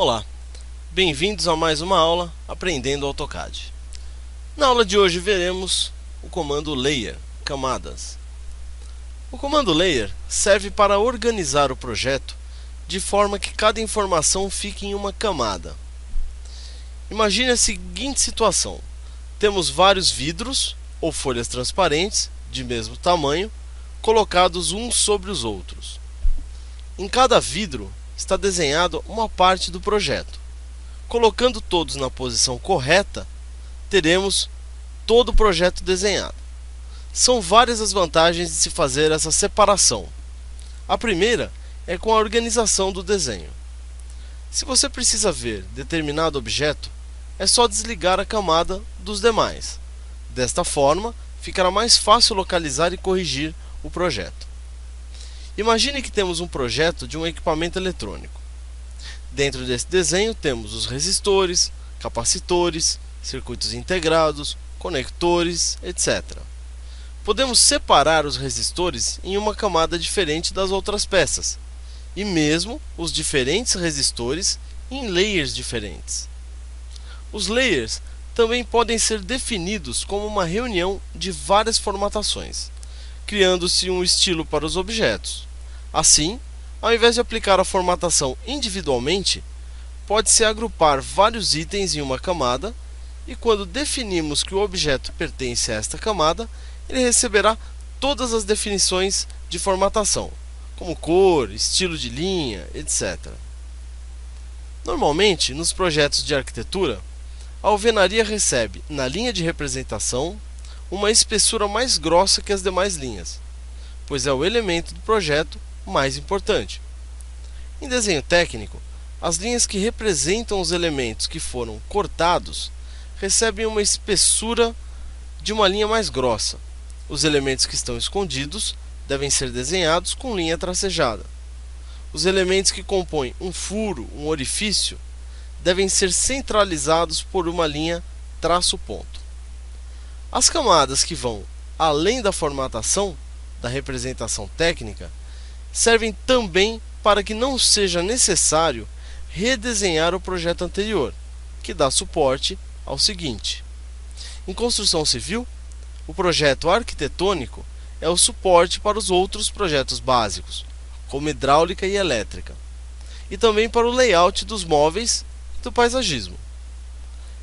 Olá, bem-vindos a mais uma aula Aprendendo AutoCAD. Na aula de hoje veremos o comando Layer, camadas. O comando Layer serve para organizar o projeto de forma que cada informação fique em uma camada. Imagine a seguinte situação: temos vários vidros ou folhas transparentes de mesmo tamanho colocados uns sobre os outros. Em cada vidro está desenhado uma parte do projeto. Colocando todos na posição correta, teremos todo o projeto desenhado. São várias as vantagens de se fazer essa separação. A primeira é com a organização do desenho. Se você precisa ver determinado objeto, é só desligar a camada dos demais. Desta forma, ficará mais fácil localizar e corrigir o projeto. Imagine que temos um projeto de um equipamento eletrônico. Dentro desse desenho temos os resistores, capacitores, circuitos integrados, conectores, etc. Podemos separar os resistores em uma camada diferente das outras peças, e mesmo os diferentes resistores em layers diferentes. Os layers também podem ser definidos como uma reunião de várias formatações, criando-se um estilo para os objetos. Assim, ao invés de aplicar a formatação individualmente, pode-se agrupar vários itens em uma camada, e quando definimos que o objeto pertence a esta camada, ele receberá todas as definições de formatação, como cor, estilo de linha, etc. Normalmente, nos projetos de arquitetura, a alvenaria recebe, na linha de representação, uma espessura mais grossa que as demais linhas, pois é o elemento do projeto mais importante. Em desenho técnico, as linhas que representam os elementos que foram cortados recebem uma espessura de uma linha mais grossa. Os elementos que estão escondidos devem ser desenhados com linha tracejada. Os elementos que compõem um furo, um orifício, devem ser centralizados por uma linha traço-ponto. As camadas que vão além da formatação, da representação técnica, servem também para que não seja necessário redesenhar o projeto anterior, que dá suporte ao seguinte. Em construção civil, o projeto arquitetônico é o suporte para os outros projetos básicos, como hidráulica e elétrica, e também para o layout dos móveis e do paisagismo.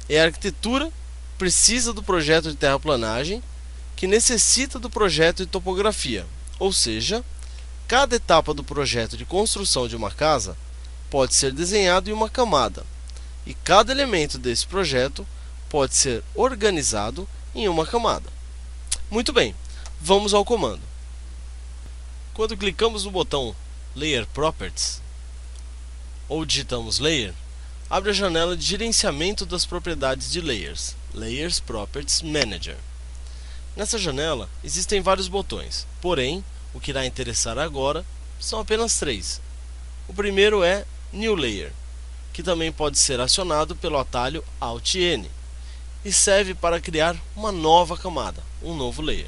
E a arquitetura precisa do projeto de terraplanagem, que necessita do projeto de topografia, ou seja, cada etapa do projeto de construção de uma casa pode ser desenhado em uma camada, e cada elemento desse projeto pode ser organizado em uma camada. Muito bem, vamos ao comando. Quando clicamos no botão Layer Properties, ou digitamos Layer, abre a janela de gerenciamento das propriedades de Layers, Layers Properties Manager. Nessa janela existem vários botões, porém, o que irá interessar agora são apenas 3. O primeiro é New Layer, que também pode ser acionado pelo atalho Alt-N e serve para criar uma nova camada, um novo layer.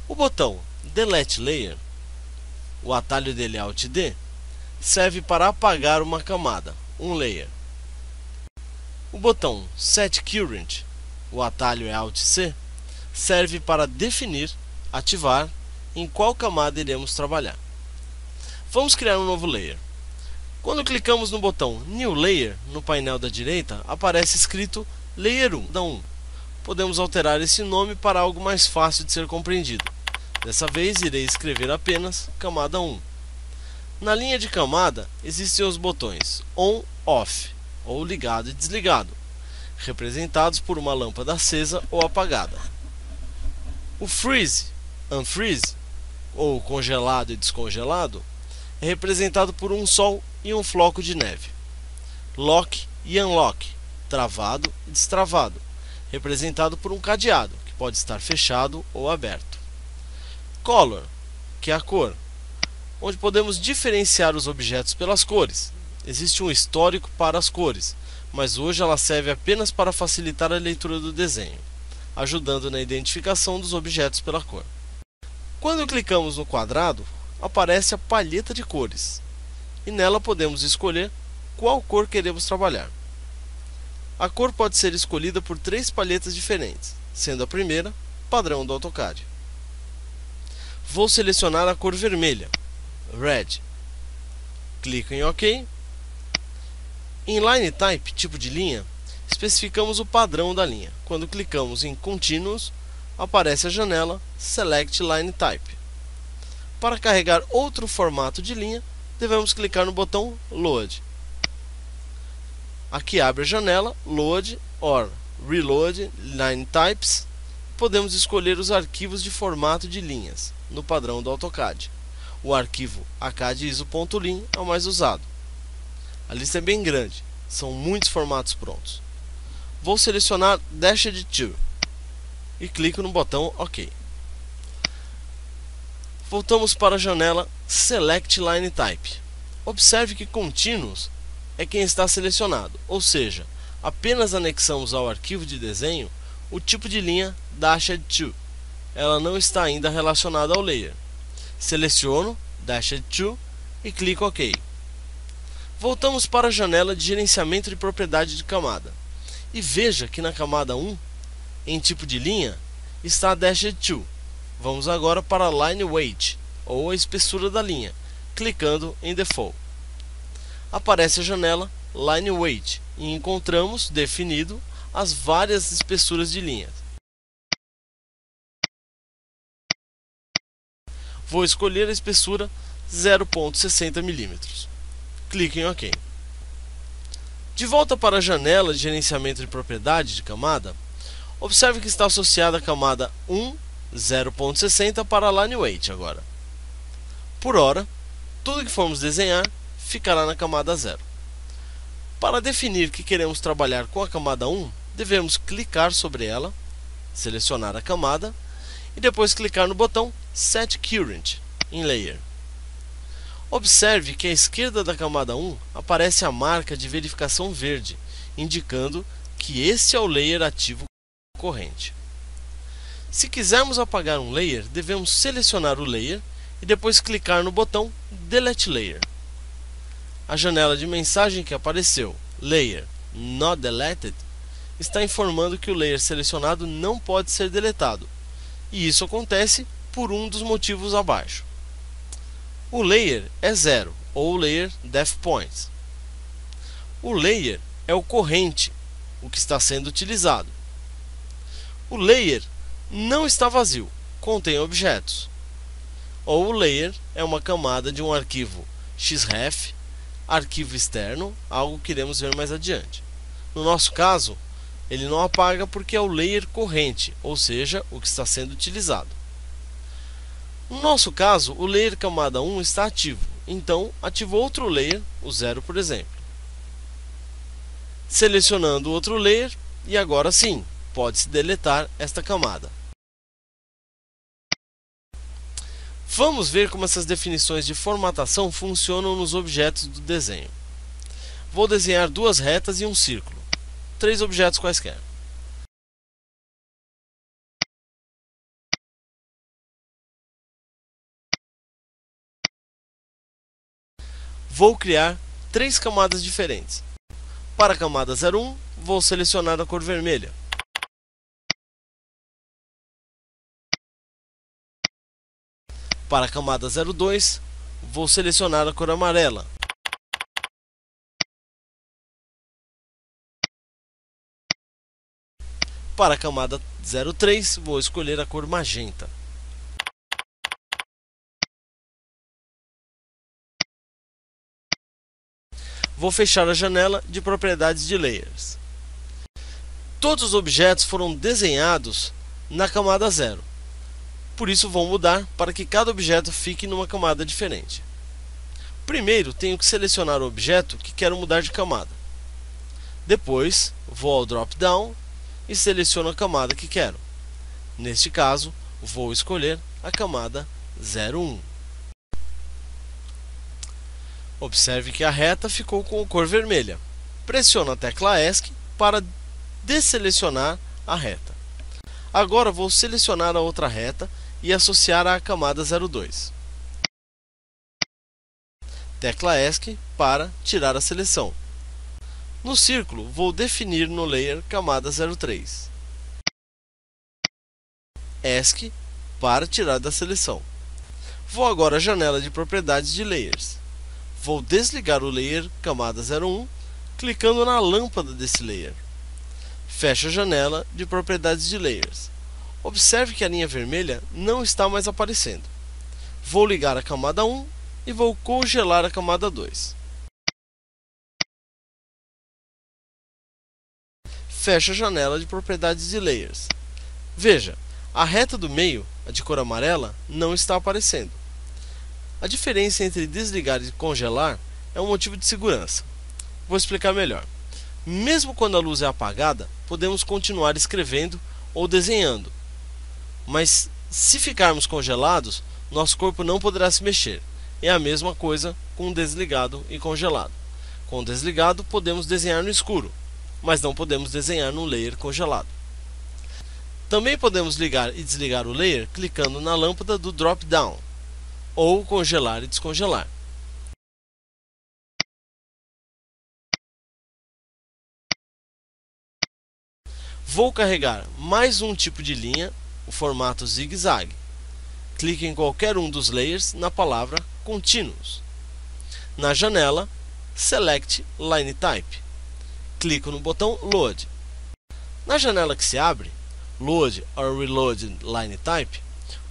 O botão Delete Layer, o atalho dele é Alt-D, serve para apagar uma camada, um layer. O botão Set Current, o atalho é Alt-C, serve para definir, ativar em qual camada iremos trabalhar. Vamos criar um novo layer. Quando clicamos no botão New Layer, no painel da direita, aparece escrito Layer 1. Podemos alterar esse nome para algo mais fácil de ser compreendido. Dessa vez irei escrever apenas camada 1. Na linha de camada existem os botões On, Off, ou ligado e desligado, representados por uma lâmpada acesa ou apagada. O Freeze, Unfreeze, ou congelado e descongelado, é representado por um sol e um floco de neve. Lock e Unlock, travado e destravado, representado por um cadeado, que pode estar fechado ou aberto. Color, que é a cor, onde podemos diferenciar os objetos pelas cores. Existe um histórico para as cores, mas hoje ela serve apenas para facilitar a leitura do desenho, ajudando na identificação dos objetos pela cor. Quando clicamos no quadrado, aparece a palheta de cores, e nela podemos escolher qual cor queremos trabalhar. A cor pode ser escolhida por 3 palhetas diferentes, sendo a primeira padrão do AutoCAD. Vou selecionar a cor vermelha, Red. Clico em OK. Em Line Type, tipo de linha, especificamos o padrão da linha. Quando clicamos em Continuous, aparece a janela Select Line Type. Para carregar outro formato de linha, devemos clicar no botão Load. Aqui abre a janela Load or Reload Line Types. Podemos escolher os arquivos de formato de linhas no padrão do AutoCAD. O arquivo ACAD-ISO.lin é o mais usado. A lista é bem grande, são muitos formatos prontos. Vou selecionar Dashed To e clico no botão OK. Voltamos para a janela Select Line Type. Observe que Continuous é quem está selecionado, ou seja, apenas anexamos ao arquivo de desenho o tipo de linha Dashed To. Ela não está ainda relacionada ao layer. Seleciono Dashed To e clico OK. Voltamos para a janela de gerenciamento de propriedade de camada. E veja que na camada 1, em tipo de linha, está Dashed To. Vamos agora para a Line Weight, ou a espessura da linha, clicando em Default. Aparece a janela Line Weight e encontramos definido as várias espessuras de linhas. Vou escolher a espessura 0,60 mm. Clique em OK. De volta para a janela de gerenciamento de propriedade de camada, observe que está associada a camada 1, 0,60 para a Line Weight agora. Por hora, tudo que formos desenhar ficará na camada 0. Para definir que queremos trabalhar com a camada 1, devemos clicar sobre ela, selecionar a camada e depois clicar no botão Set Current em Layer. Observe que à esquerda da camada 1 aparece a marca de verificação verde, indicando que este é o layer ativo corrente. Se quisermos apagar um layer, devemos selecionar o layer e depois clicar no botão Delete Layer. A janela de mensagem que apareceu, Layer Not Deleted, está informando que o layer selecionado não pode ser deletado, e isso acontece por um dos motivos abaixo. O layer é 0, ou layer def points. O layer é o corrente, o que está sendo utilizado. O layer não está vazio, contém objetos. Ou o layer é uma camada de um arquivo xref, arquivo externo, algo que iremos ver mais adiante. No nosso caso, ele não apaga porque é o layer corrente, ou seja, o que está sendo utilizado. No nosso caso, o layer camada 1 está ativo, então ativo outro layer, o 0 por exemplo. Selecionando outro layer, e agora sim, pode-se deletar esta camada. Vamos ver como essas definições de formatação funcionam nos objetos do desenho. Vou desenhar 2 retas e um círculo, 3 objetos quaisquer. Vou criar 3 camadas diferentes. Para a camada 01, vou selecionar a cor vermelha. Para a camada 02, vou selecionar a cor amarela. Para a camada 03, vou escolher a cor magenta. Vou fechar a janela de propriedades de layers. Todos os objetos foram desenhados na camada 0. Por isso vou mudar para que cada objeto fique numa camada diferente. Primeiro tenho que selecionar o objeto que quero mudar de camada. Depois vou ao drop down e seleciono a camada que quero. Neste caso, vou escolher a camada 01. Observe que a reta ficou com a cor vermelha. Pressione a tecla ESC para desselecionar a reta. Agora vou selecionar a outra reta e associar à camada 02. Tecla ESC para tirar a seleção. No círculo, vou definir no layer camada 03. ESC para tirar da seleção. Vou agora à janela de propriedades de layers. Vou desligar o layer camada 01, clicando na lâmpada desse layer. Fecho a janela de propriedades de layers. Observe que a linha vermelha não está mais aparecendo. Vou ligar a camada 1 e vou congelar a camada 2. Fecho a janela de propriedades de layers. Veja, a reta do meio, a de cor amarela, não está aparecendo. A diferença entre desligar e congelar é um motivo de segurança. Vou explicar melhor. Mesmo quando a luz é apagada, podemos continuar escrevendo ou desenhando. Mas se ficarmos congelados, nosso corpo não poderá se mexer. É a mesma coisa com desligado e congelado. Com desligado, podemos desenhar no escuro, mas não podemos desenhar no layer congelado. Também podemos ligar e desligar o layer clicando na lâmpada do drop-down, ou congelar e descongelar. Vou carregar mais um tipo de linha, o formato zigue-zague. Clique em qualquer um dos layers na palavra Continuous. Na janela, Select Line Type. Clico no botão Load. Na janela que se abre, Load or Reload Line Type,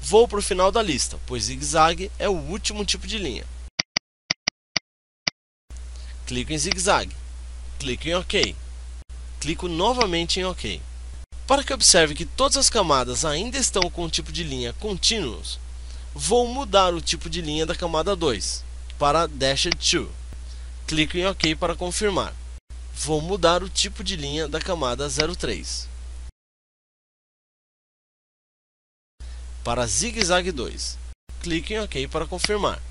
vou para o final da lista, pois zigue-zague é o último tipo de linha. Clico em zigue-zague. Clico em OK. Clico novamente em OK. Para que observe que todas as camadas ainda estão com o tipo de linha Continuous, vou mudar o tipo de linha da camada 2 para Dashed To. Clico em OK para confirmar. Vou mudar o tipo de linha da camada 03 para zigue-zague 2. Clique em OK para confirmar.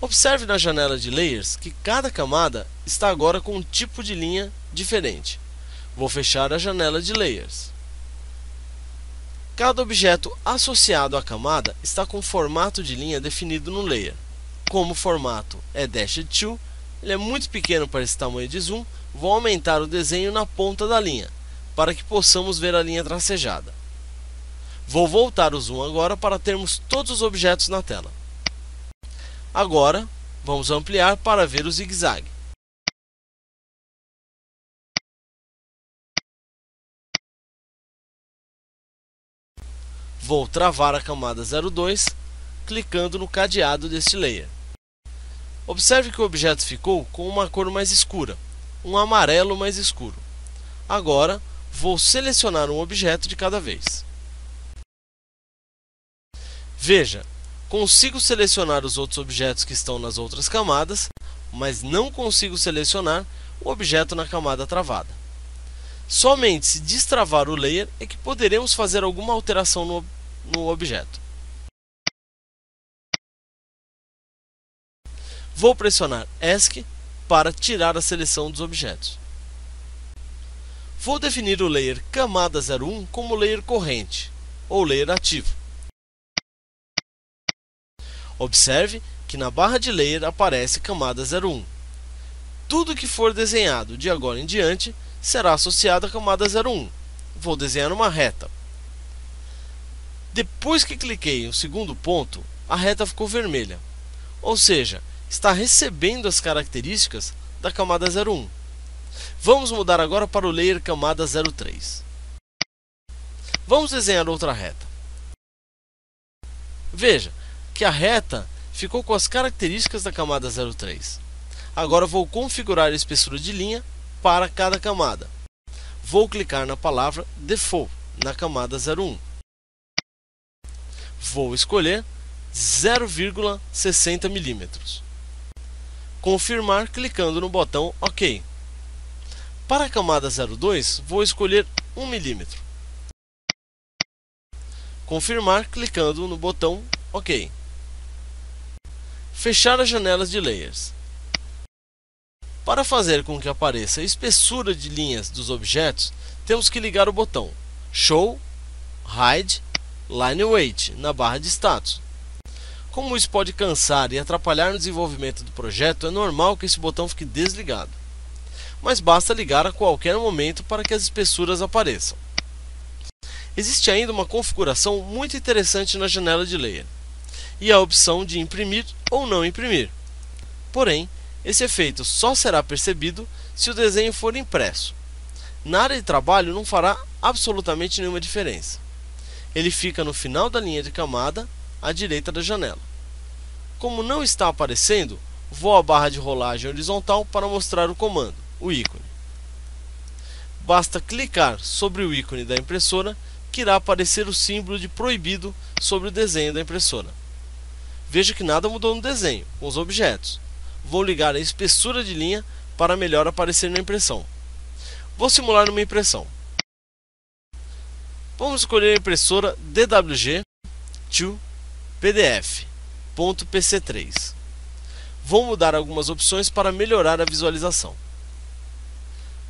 Observe na janela de Layers que cada camada está agora com um tipo de linha diferente. Vou fechar a janela de Layers. Cada objeto associado à camada está com formato de linha definido no layer. Como o formato é Dashed To, ele é muito pequeno para esse tamanho de zoom, vou aumentar o desenho na ponta da linha, para que possamos ver a linha tracejada. Vou voltar o zoom agora para termos todos os objetos na tela. Agora, vamos ampliar para ver o zigue-zague. Vou travar a camada 02, clicando no cadeado deste layer. Observe que o objeto ficou com uma cor mais escura, um amarelo mais escuro. Agora, vou selecionar um objeto de cada vez. Veja, consigo selecionar os outros objetos que estão nas outras camadas, mas não consigo selecionar o objeto na camada travada. Somente se destravar o layer é que poderemos fazer alguma alteração no objeto. Vou pressionar ESC para tirar a seleção dos objetos. Vou definir o layer camada 01 como layer corrente, ou layer ativo. Observe que na barra de layer aparece camada 01. Tudo que for desenhado de agora em diante será associado à camada 01. Vou desenhar uma reta. Depois que cliquei no segundo ponto, a reta ficou vermelha, ou seja, está recebendo as características da camada 01. Vamos mudar agora para o layer camada 03. Vamos desenhar outra reta. Veja que a reta ficou com as características da camada 03. Agora vou configurar a espessura de linha para cada camada. Vou clicar na palavra Default na camada 01. Vou escolher 0,60 mm. Confirmar clicando no botão OK. Para a camada 02, vou escolher 1 mm. Confirmar clicando no botão OK. Fechar as janelas de layers. Para fazer com que apareça a espessura de linhas dos objetos, temos que ligar o botão Show, Hide, Line Weight na barra de status. Como isso pode cansar e atrapalhar no desenvolvimento do projeto, é normal que esse botão fique desligado. Mas basta ligar a qualquer momento para que as espessuras apareçam. Existe ainda uma configuração muito interessante na janela de layer, e a opção de imprimir ou não imprimir. Porém, esse efeito só será percebido se o desenho for impresso. Na área de trabalho não fará absolutamente nenhuma diferença. Ele fica no final da linha de camada, à direita da janela. Como não está aparecendo, vou à barra de rolagem horizontal para mostrar o comando, o ícone. Basta clicar sobre o ícone da impressora que irá aparecer o símbolo de proibido sobre o desenho da impressora. Veja que nada mudou no desenho, com os objetos. Vou ligar a espessura de linha para melhor aparecer na impressão. Vou simular uma impressão. Vamos escolher a impressora DWG-to-PDF.PC3. Vou mudar algumas opções para melhorar a visualização.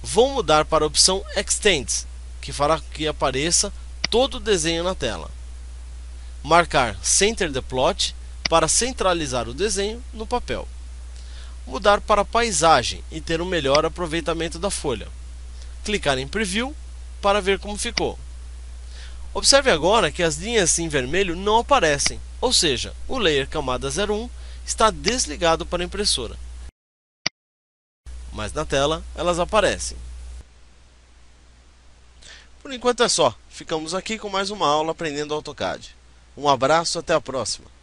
Vou mudar para a opção Extends, que fará que apareça todo o desenho na tela. Marcar Center the Plot para centralizar o desenho no papel. Mudar para paisagem e ter um melhor aproveitamento da folha. Clicar em Preview para ver como ficou. Observe agora que as linhas em vermelho não aparecem, ou seja, o layer camada 01 está desligado para a impressora. Mas na tela elas aparecem. Por enquanto é só. Ficamos aqui com mais uma aula aprendendo AutoCAD. Um abraço, até a próxima.